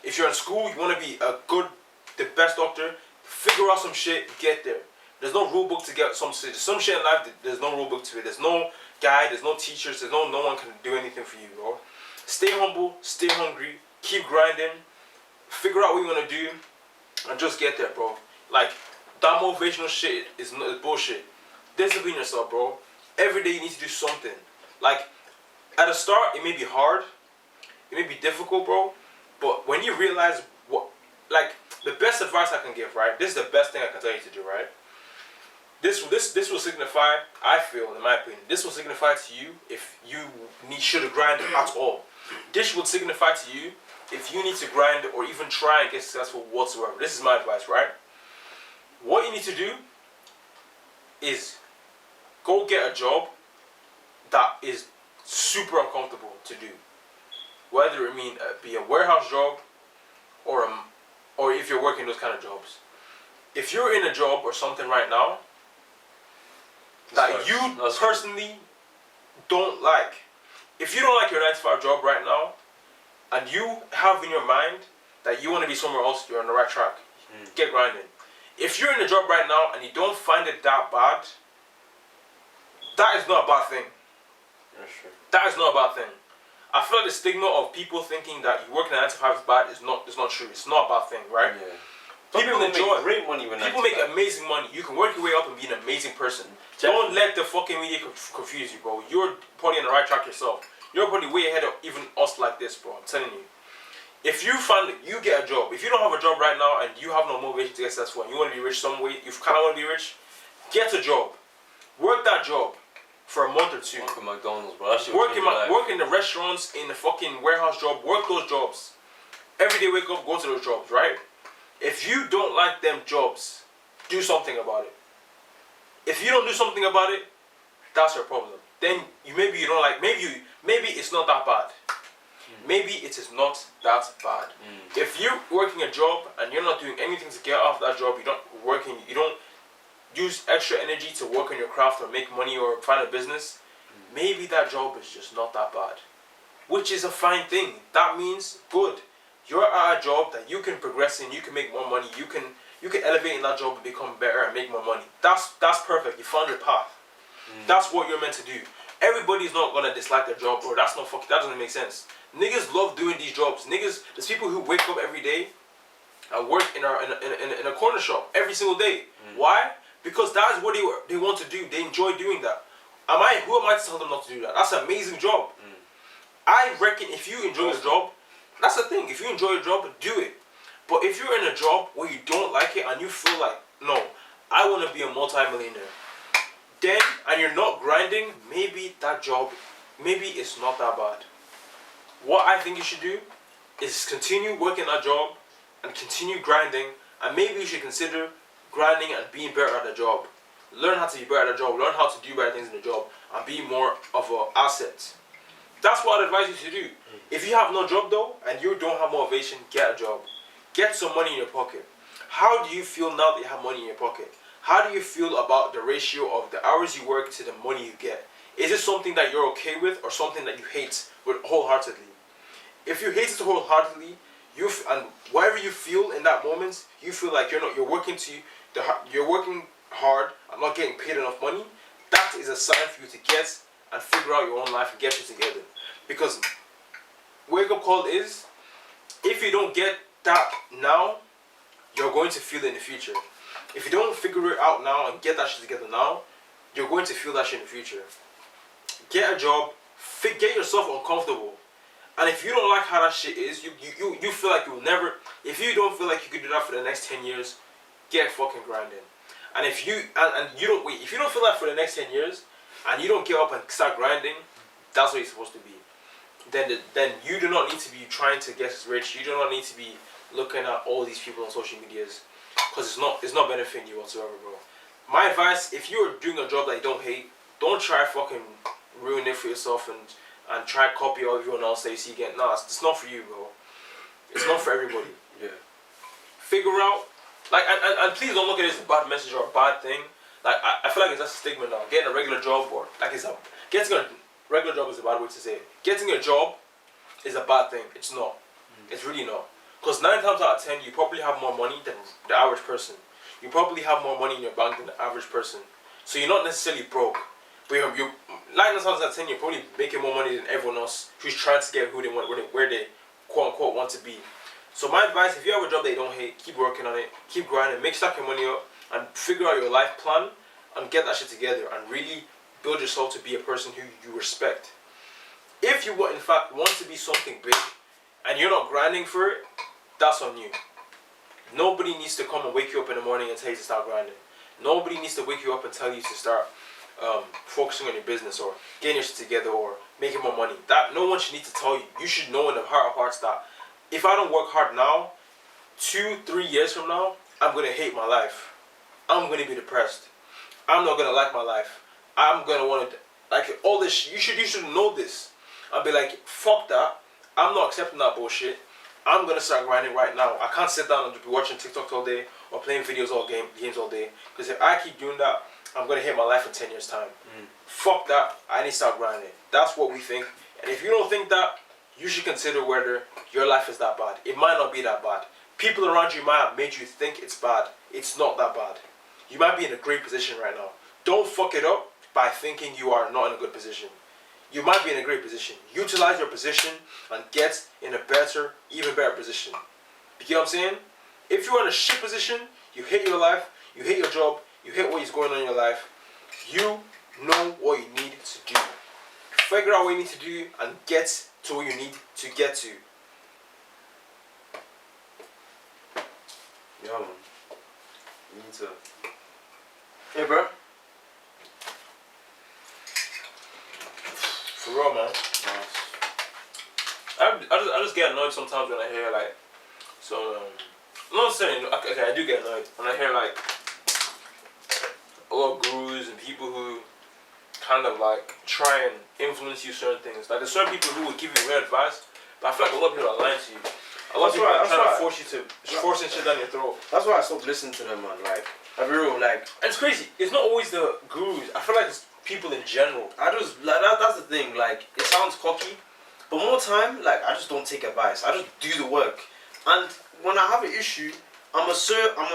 [SPEAKER 2] If you're in school, you want to be the best doctor. Figure out some shit. Get there. There's no rule book to get some shit. Some shit in life. There's no rule book to it. There's no guide. There's no teachers. There's no one can do anything for you, bro. Stay humble. Stay hungry. Keep grinding. Figure out what you want to do, and just get there, bro. Like that motivational shit is bullshit. Discipline yourself, bro. Every day you need to do something. Like at the start, it may be hard. It may be difficult, bro. But when you realize what, like the best advice I can give, right? This is the best thing I can tell you to do, right? This will signify, I feel, in my opinion, this will signify to you if you should grind at all. This would signify to you if you need to grind or even try and get successful whatsoever. This is my advice, right? What you need to do is go get a job that is super uncomfortable to do. Whether it be a warehouse job or if you're working those kind of jobs. If you're in a job or something right now that you personally don't like, if you don't like your 9-to-5 job right now, and you have in your mind that you want to be somewhere else, you're on the right track. Get grinding. If you're in a job right now and you don't find it that bad, that is not a bad thing.
[SPEAKER 1] That's true.
[SPEAKER 2] That is not a bad thing. I feel like the stigma of people thinking that you work in a 9-to-5 is bad is not true. It's not a bad thing, right?
[SPEAKER 1] Yeah.
[SPEAKER 2] People
[SPEAKER 1] make
[SPEAKER 2] enjoy.
[SPEAKER 1] great money when
[SPEAKER 2] People make amazing money. You can work your way up and be an amazing person. Don't let the fucking media confuse you, bro. You're probably on the right track yourself. You're probably way ahead of even us like this, bro. I'm telling you. If you find that you get a job, if you don't have a job right now and you have no motivation to get successful and you want to be rich some way, you kind of want to be rich, get a job. Work that job for a month or two.
[SPEAKER 1] Work at McDonald's, bro.
[SPEAKER 2] Work in the restaurants, in the fucking warehouse job. Work those jobs. Every day wake up, go to those jobs, right? If you don't like them jobs, do something about it. If you don't do something about it, that's your problem. Then maybe you don't like, maybe it's not that bad. Maybe it is not that bad. If you're working a job and you're not doing anything to get off that job, you don't use extra energy to work on your craft or make money or find a business, maybe that job is just not that bad. Which is a fine thing. That means good. You're at a job that you can progress in, you can make more money, you can elevate in that job and become better and make more money. That's perfect. You found your path. That's what you're meant to do. Everybody's not gonna dislike their job, bro. That doesn't make sense. Niggas love doing these jobs. There's people who wake up every day and work in a corner shop every single day. Why? Because that is what they want to do. They enjoy doing that. Who am I to tell them not to do that? That's an amazing job. I reckon if you enjoy your job, that's the thing. If you enjoy your job, do it. But if you're in a job where you don't like it and you feel like, no, I want to be a multi-millionaire, then, and you're not grinding, maybe that job, maybe it's not that bad. What I think you should do is continue working that job and continue grinding, and maybe you should consider grinding and being better at the job. Learn how to be better at the job, learn how to do better things in the job, and be more of an asset. That's what I'd advise you to do. If you have no job though, and you don't have motivation, get a job. Get some money in your pocket. How do you feel now that you have money in your pocket? How do you feel about the ratio of the hours you work to the money you get? Is it something that you're okay with or something that you hate wholeheartedly? If you hate it wholeheartedly, and whatever you feel in that moment, you feel like you're working hard and not getting paid enough money, that is a sign for you to get and figure out your own life and get it together. Because wake up call is, if you don't get that now, you're going to feel it in the future. If you don't figure it out now and get that shit together now, you're going to feel that shit in the future. Get a job, get yourself uncomfortable. And if you don't like how that shit is, you feel like you'll never, if you don't feel like you could do that for the next 10 years, get fucking grinding. And if you if you don't feel that for the next 10 years, and you don't get up and start grinding, that's what you're supposed to be. Then you do not need to be trying to get rich. You do not need to be looking at all these people on social medias, because it's not benefiting you whatsoever, bro. My advice: if you're doing a job that you don't hate, don't try fucking ruin it for yourself and and try to copy everyone else that you see again. No, it's not for you, bro. It's not for everybody.
[SPEAKER 1] Yeah.
[SPEAKER 2] Figure out, like, and please don't look at it as a bad message or a bad thing. Like, I feel like it's just a stigma now. Getting a regular job or, like, getting a regular job is a bad way to say it. Getting a job is a bad thing. It's not. It's really not. Because 9 times out of 10, you probably have more money than the average person. You probably have more money in your bank than the average person. So you're not necessarily broke. But you 9 times out of 10, you're probably making more money than everyone else who's trying to get who they want, where they quote unquote want to be. So my advice, if you have a job that you don't hate, keep working on it, keep grinding, make stack your money up, and figure out your life plan, and get that shit together, and really build yourself to be a person who you respect. If you in fact want to be something big, and you're not grinding for it, that's on you. Nobody needs to come and wake you up in the morning and tell you to start grinding. Nobody needs to wake you up and tell you to start focusing on your business or getting your shit together or making more money. That no one should need to tell you. You should know in the heart of hearts that if I don't work hard now, 2-3 years from now, I'm gonna hate my life. I'm gonna be depressed. I'm not gonna like my life. I'm gonna want to like all this. You should know this. I'll be like, fuck that. I'm not accepting that bullshit. I'm gonna start grinding right now. I can't sit down and be watching TikTok all day or playing games all day. Because if I keep doing that, I'm gonna hate my life in 10 years time. Fuck that. I need to start grinding. That's what we think. And if you don't think that, you should consider whether your life is that bad. It might not be that bad. People around you might have made you think it's bad. It's not that bad. You might be in a great position right now. Don't fuck it up by thinking you are not in a good position. You might be in a great position. Utilize your position and get in a better, even better position. You get what I'm saying? If you're in a shit position, you hate your life, you hate your job, you hate what is going on in your life, you know what you need to do. Figure out what you need to do and get to where you need to get to.
[SPEAKER 1] Yeah, man. You need to. Hey, bro.
[SPEAKER 2] For real, man.
[SPEAKER 1] Nice.
[SPEAKER 2] I just get annoyed sometimes when I hear like I'm not saying okay, I do get annoyed when I hear like a lot of gurus and people who kind of like try and influence you certain things. Like there's certain people who will give you real advice, but I feel like a lot of people are lying to you. A lot of people are trying to force you to forcing shit down your throat.
[SPEAKER 1] That's why I stopped listening to them, man. Like, I be real, like.
[SPEAKER 2] And it's crazy. It's not always the gurus. I feel like it's people in general.
[SPEAKER 1] I just like that's the thing. Like, it sounds cocky, but more time, like, I just don't take advice. I just do the work. And when I have an issue, I'm gonna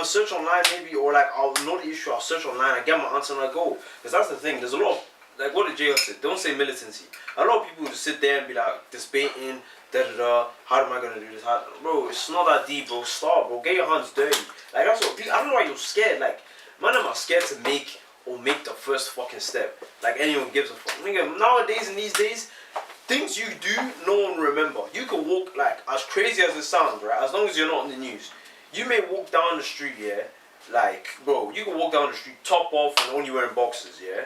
[SPEAKER 1] search online maybe, or like I'll know the issue. I'll search online. I get my answer and I go. Because that's the thing. There's a lot of, like what did J.O. say? Don't say militancy. A lot of people just sit there and be like debating. How am I gonna do this? Bro, it's not that deep, bro. Stop, bro. Get your hands dirty. Like that's what. I don't know why you're scared. Like, man, I'm scared to make the first fucking step. Like anyone gives a fuck. Nigga, nowadays in these days, things you do, no one will remember. You can walk, like, as crazy as it sounds, right? As long as you're not on the news. You may walk down the street, yeah. Like, bro, you can walk down the street top off and only wearing boxers, yeah.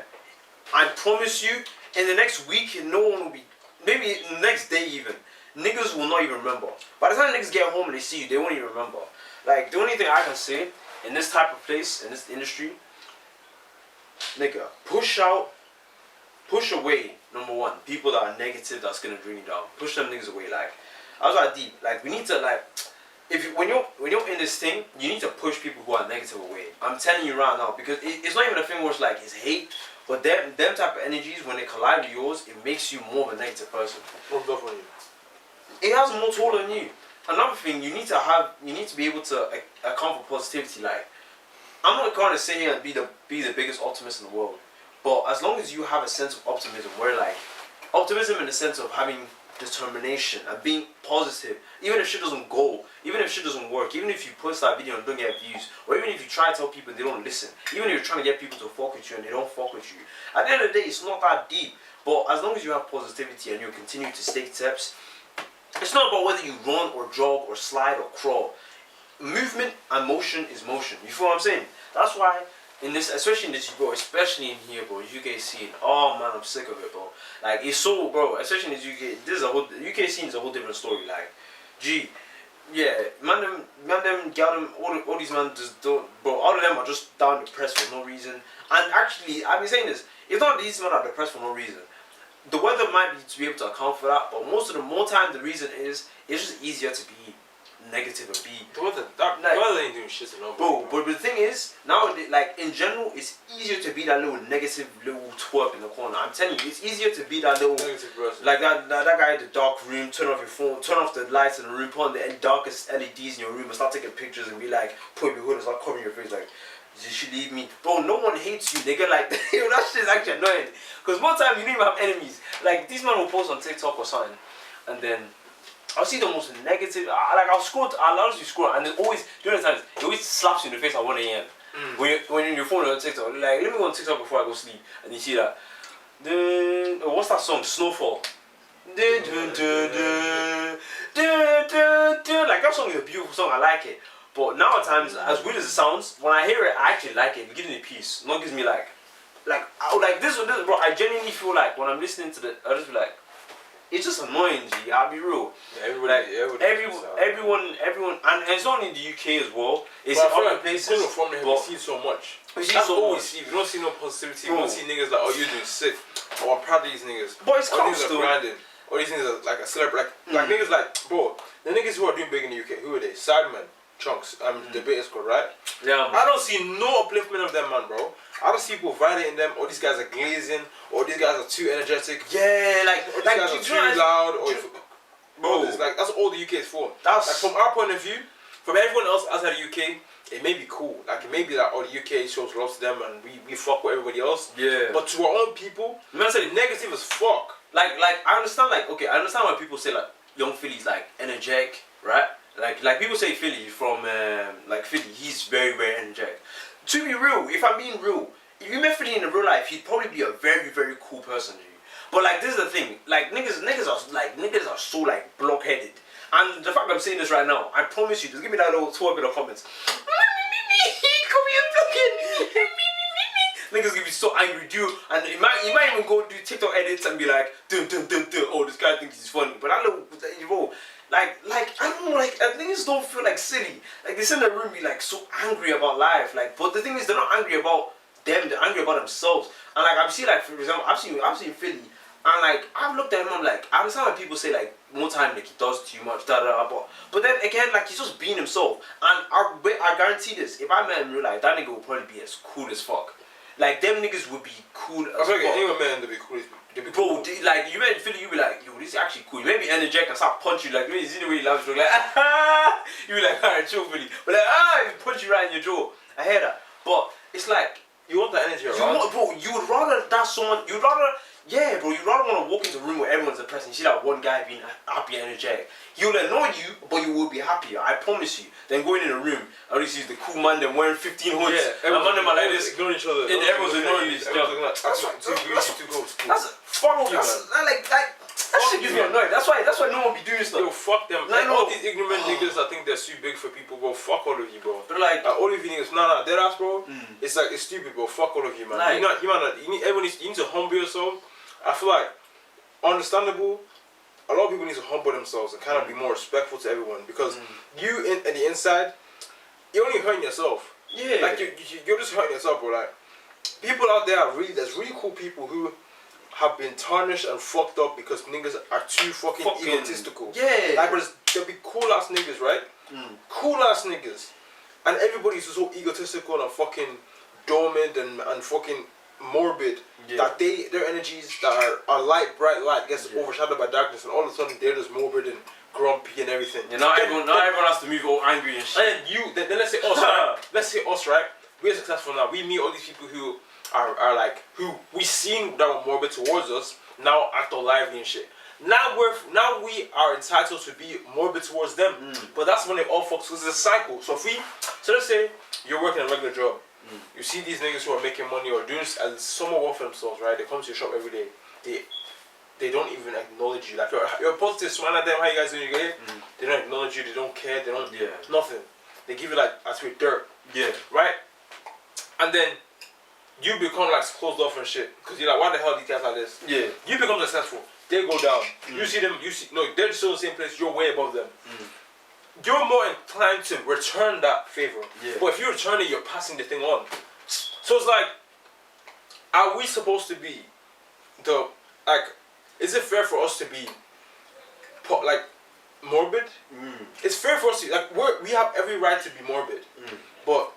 [SPEAKER 1] I promise you, in the next week, no one will be. Maybe the next day even. Niggas will not even remember. By the time niggas get home and they see you, they won't even remember. Like, the only thing I can say in this type of place, in this industry, nigga, push away, number one, people that are negative that's gonna bring you down. Push them niggas away. Like, I was like deep. Like, we need to, like, when you're in this thing, you need to push people who are negative away. I'm telling you right now, because it's not even a thing where it's like it's hate, but them type of energies, when they collide with yours, it makes you more of a negative person. It has more toll on you. Another thing, you need to be able to account for positivity. Like, I'm not going to sit here and be the biggest optimist in the world, but as long as you have a sense of optimism, where like optimism in the sense of having determination and being positive, even if shit doesn't go, even if shit doesn't work, even if you post that video and don't get views, or even if you try to tell people and they don't listen, even if you're trying to get people to fuck with you and they don't fuck with you, at the end of the day, it's not that deep. But as long as you have positivity and you continue to take steps, it's not about whether you run or jog or slide or crawl. Movement and motion is motion. You feel what I'm saying? That's why in this, especially in this, bro, especially in here, bro, UK scene. Oh man, I'm sick of it, bro. Like, it's so, bro, especially in this UK. This is UK scene is a whole different story. Like, gee, yeah, man, all these men just don't, bro. All of them are just down depressed for no reason. And actually, I've been saying this. It's not these men are depressed for no reason. the weather might be to be able to account for that, but more time the reason is it's just easier to be negative and be.
[SPEAKER 2] The weather ain't doing shit to nobody.
[SPEAKER 1] Bro, but the thing is, nowadays, like in general, it's easier to be that little negative little twerp in the corner. I'm telling you, it's easier to be that little
[SPEAKER 2] negative person.
[SPEAKER 1] like that guy in the dark room. Turn off your phone, turn off the lights in the room, put on the darkest LEDs in your room, and start taking pictures and be like, put your hood and start covering your face like. You should leave me, bro. No one hates you, nigga. Like, that shit is actually annoying. Cause one time you don't even have enemies. Like these men will post on TikTok or something, and then I'll see the most negative. I'll honestly scroll, and there's always during the times it always slaps you in the face at 1 a.m. When you're in your phone on TikTok, like let me go on TikTok before I go sleep, and you see that. What's that song? Snowfall. Like that song is a beautiful song. I like it. But now at times, as weird as it sounds, when I hear it, I actually like it. It gives me peace. Not gives me like this, bro. I genuinely feel like when I'm listening to I just be like, it's just annoying, G. I'll be real.
[SPEAKER 2] Yeah,
[SPEAKER 1] everyone, and it's not in the UK as well. It's
[SPEAKER 2] in
[SPEAKER 1] other places.
[SPEAKER 2] We see so much.
[SPEAKER 1] We see so much.
[SPEAKER 2] We don't see no positivity. We don't see niggas like, oh, you're doing sick. Oh, I'm proud of these niggas.
[SPEAKER 1] But it's
[SPEAKER 2] all these
[SPEAKER 1] still.
[SPEAKER 2] are branding. All these niggas are like a celebrity. Like niggas like, bro, the niggas who are doing big in the UK, who are they? Sidemen. Chunks, the beta squad, right?
[SPEAKER 1] Yeah, man.
[SPEAKER 2] I don't see no upliftment of them, man, bro. I don't see people validating them, or these guys are glazing, or these guys are too energetic.
[SPEAKER 1] Yeah,
[SPEAKER 2] or these guys are too loud, or bro, that's all the UK is for. Like from our point of view, from everyone else outside the UK, it may be cool. Like it may be like, oh, the UK shows love to them, and we fuck with everybody else.
[SPEAKER 1] Yeah.
[SPEAKER 2] But to our own people, negative as fuck.
[SPEAKER 1] Like I understand. I understand why people say like young Philly's like energetic, right? Like people say Philly from like Philly, he's very very energetic. To be real, if I'm being real, if you met Philly in real life, he'd probably be a very very cool person to you. But like this is the thing, like niggas are so like blockheaded. And the fact I'm saying this right now, I promise you, just give me that little twerp in the comments. Come here, blocking. Niggas gonna be so angry, dude, and you might even go do TikTok edits and be like, dun dun dun dun. Oh, this guy thinks he's funny, but that little bro. Like I don't know, like niggas don't feel like silly. Like they sit in the room be like so angry about life. Like, but the thing is, they're not angry about them. They're angry about themselves. And like I've seen, like for example, I've seen Philly, and like I've looked at him. I'm like, I understand why people say like more time like he does too much, but then again, like he's just being himself. And I guarantee this: if I met him in real life, that nigga would probably be as cool as fuck. Like them niggas would be cool as fuck.
[SPEAKER 2] I feel like anyone met him to be cool.
[SPEAKER 1] Bro, like you met in Philly, you be like, yo, this is actually cool. You may be energetic and start punch you, like you see the way he laughs, like you be like, alright, chill, Philly. But like, he punch you right in your jaw. I hear that, but it's like
[SPEAKER 2] you want that energy around.
[SPEAKER 1] Bro, you would rather that someone. You'd rather want to walk into a room where everyone's depressed and you see that one guy being happy and energetic. He'll annoy you, but you will be happier. I promise you. Then going in a room, at least he's the cool man. Then wearing 15 hoods.
[SPEAKER 2] Yeah,
[SPEAKER 1] and man them are like this,
[SPEAKER 2] ignoring each other.
[SPEAKER 1] And everyone's ignoring each other. That's fuck you, man. Like that shit gets me annoyed. That's why no one be doing stuff.
[SPEAKER 2] Yo, fuck them. Like all these ignorant niggas, I think they're too big for people, bro. Fuck all of you, bro.
[SPEAKER 1] But like
[SPEAKER 2] all of you niggas, nah, dead ass, bro. It's like it's stupid, bro. Fuck all of you, man.
[SPEAKER 1] Like,
[SPEAKER 2] you need to humble yourself. I feel like understandable. A lot of people need to humble themselves and kind of be more respectful to everyone because you in the inside, you're only hurting yourself.
[SPEAKER 1] Yeah.
[SPEAKER 2] Like you're just hurting yourself, bro. Like people out there there's really cool people who have been tarnished and fucked up because niggas are too fucking egotistical.
[SPEAKER 1] Yeah.
[SPEAKER 2] Like there'll be cool ass niggas, right? Cool ass niggas. And everybody's so egotistical and fucking dormant and fucking morbid that their energies that are light, bright light gets overshadowed by darkness, and all of a sudden they're just morbid and grumpy and everything.
[SPEAKER 1] Yeah, not everyone has to move all angry and shit.
[SPEAKER 2] And then let's say us, right? Let's say us, right? We're successful now. We meet all these people who are like who we seen that were morbid towards us now act all lively and shit. Now we are entitled to be morbid towards them, but that's when it all fucks. It's a cycle. So let's say you're working a regular job. You see these niggas who are making money or doing somewhat well for themselves, right? They come to your shop every day. They don't even acknowledge you. Like you're positive, smile at them. How you guys doing? You get They don't acknowledge you. They don't care. They don't. Nothing. They give you like as with dirt. Yeah. Right. And then you become like closed off and shit because you're like, why the hell these guys like this? Yeah. You become successful. They go down. You see them. They're still in the same place. You're way above them. You're more inclined to return that favor. Yeah. But if you return it, you're passing the thing on. So it's like, are we supposed to be is it fair for us to be, like, morbid? It's fair for us to like we have every right to be morbid, but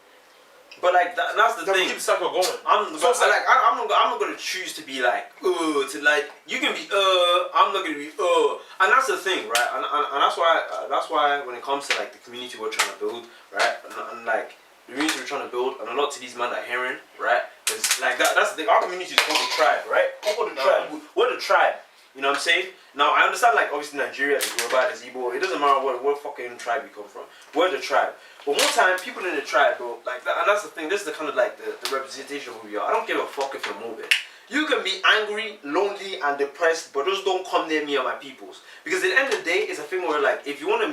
[SPEAKER 1] like that's the
[SPEAKER 2] then we
[SPEAKER 1] thing.
[SPEAKER 2] keep the cycle going.
[SPEAKER 1] I'm not gonna choose to be like to like you can be I'm not gonna be and that's the thing, right? And that's why when it comes to like the community we're trying to build, right? And like the community we're trying to build, and a lot to these men are hearing, right? Because like that's the thing. Our community is called the tribe, right? We're called the tribe. We're the tribe. You know what I'm saying? Now I understand like obviously Nigeria, there's Yoruba, there's Igbo. It doesn't matter what fucking tribe you come from. We're the tribe. But one time, people in the tribe, bro, like that, and that's the thing. This is the kind of like the representation of who we are. I don't give a fuck if you're morbid. You can be angry, lonely, and depressed, but just don't come near me or my peoples. Because at the end of the day, it's a thing where like if you wanna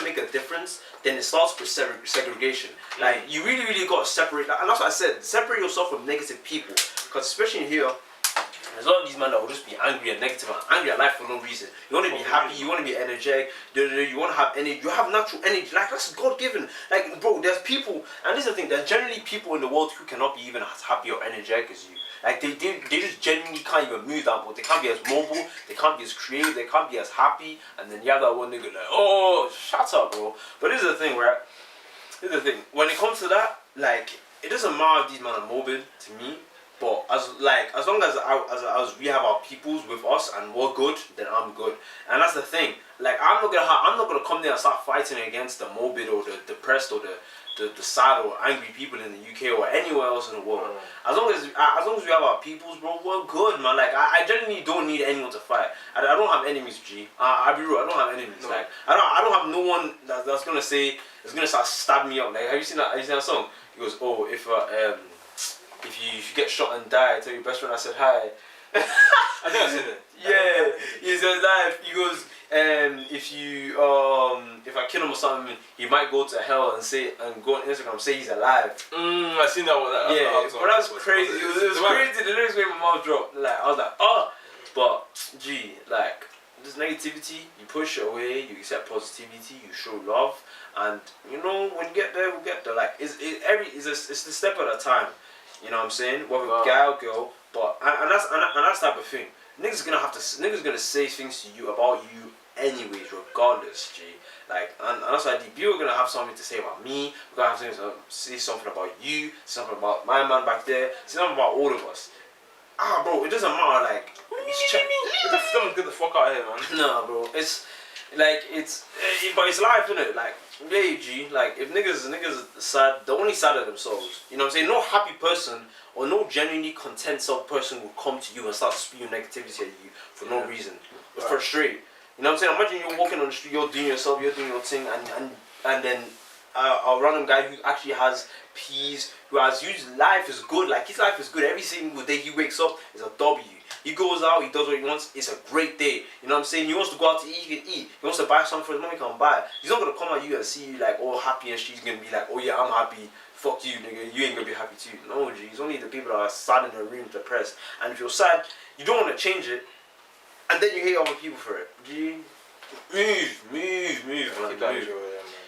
[SPEAKER 1] make a difference, then it starts with segregation. Like you really gotta separate. And that's what I said. Separate yourself from negative people. Because especially here. There's a lot of these men that will just be angry and negative and angry at life for no reason. You want to be happy, you want to be energetic, you want to have energy, you have natural energy, like that's God given. Like bro, there's people, and this is the thing, there's generally people in the world who cannot be even as happy or energetic as you. Like they just genuinely can't even move that much. They can't be as mobile, they can't be as creative, they can't be as happy, and then you have that one nigga like, oh, shut up bro. But this is the thing, right? This is the thing, when it comes to that, like, it doesn't matter if these men are morbid to me. But as long as we have our peoples with us and we're good, then I'm good. And that's the thing. Like I'm not gonna come there and start fighting against the morbid or the depressed or the sad or angry people in the UK or anywhere else in the world. As long as we have our peoples, bro, we're good, man. Like I genuinely don't need anyone to fight. I don't have enemies, G. I'll be real. I don't have enemies. No. Like I don't have no one that's gonna start stabbing me up. Like have you seen that song? He goes, oh, if you get shot and die, I tell your best friend I said hi.
[SPEAKER 2] I think I've seen it.
[SPEAKER 1] Yeah, he says that. He goes, if I kill him or something, he might go to hell and go on Instagram and say he's alive.
[SPEAKER 2] I seen that one.
[SPEAKER 1] But that's crazy. It was crazy. The next way my mouth dropped, like I was like, oh. But gee, like this negativity, you push it away. You accept positivity. You show love, and you know when you get there, we'll get there. Like it's the step at a time. You know what I'm saying? Whether guy or girl, but and that's the type of thing. Niggas gonna say things to you about you anyways, regardless, G. Like and that's why people are gonna have something to say about me. We're gonna have something to say something about you, something about my man back there, something about all of us. Bro, it doesn't matter. Like,
[SPEAKER 2] get the fuck out of here, man.
[SPEAKER 1] Nah, bro, it's like but it's life, innit? Like. Yeah, G, like if niggas are sad, they're only sad at themselves. You know what I'm saying? No happy person or no genuinely content self person will come to you and start spewing negativity at you for no reason. It's frustrating. You know what I'm saying? Imagine you're walking on the street, you're doing yourself, you're doing your thing, and then a random guy who actually has peace, who has used life is good, like his life is good. Every single day he wakes up is a W. He goes out, he does what he wants, it's a great day. You know what I'm saying? He wants to go out to eat, he can eat. He wants to buy something for his mom, he can buy. He's not gonna come at you and see you like all happy and she's gonna be like, oh yeah, I'm happy. Fuck you, nigga, you ain't gonna be happy too. No, G, it's only the people that are sad in the room, depressed. And if you're sad, you don't wanna change it, and then you hate other people for it. G, move, man. Move.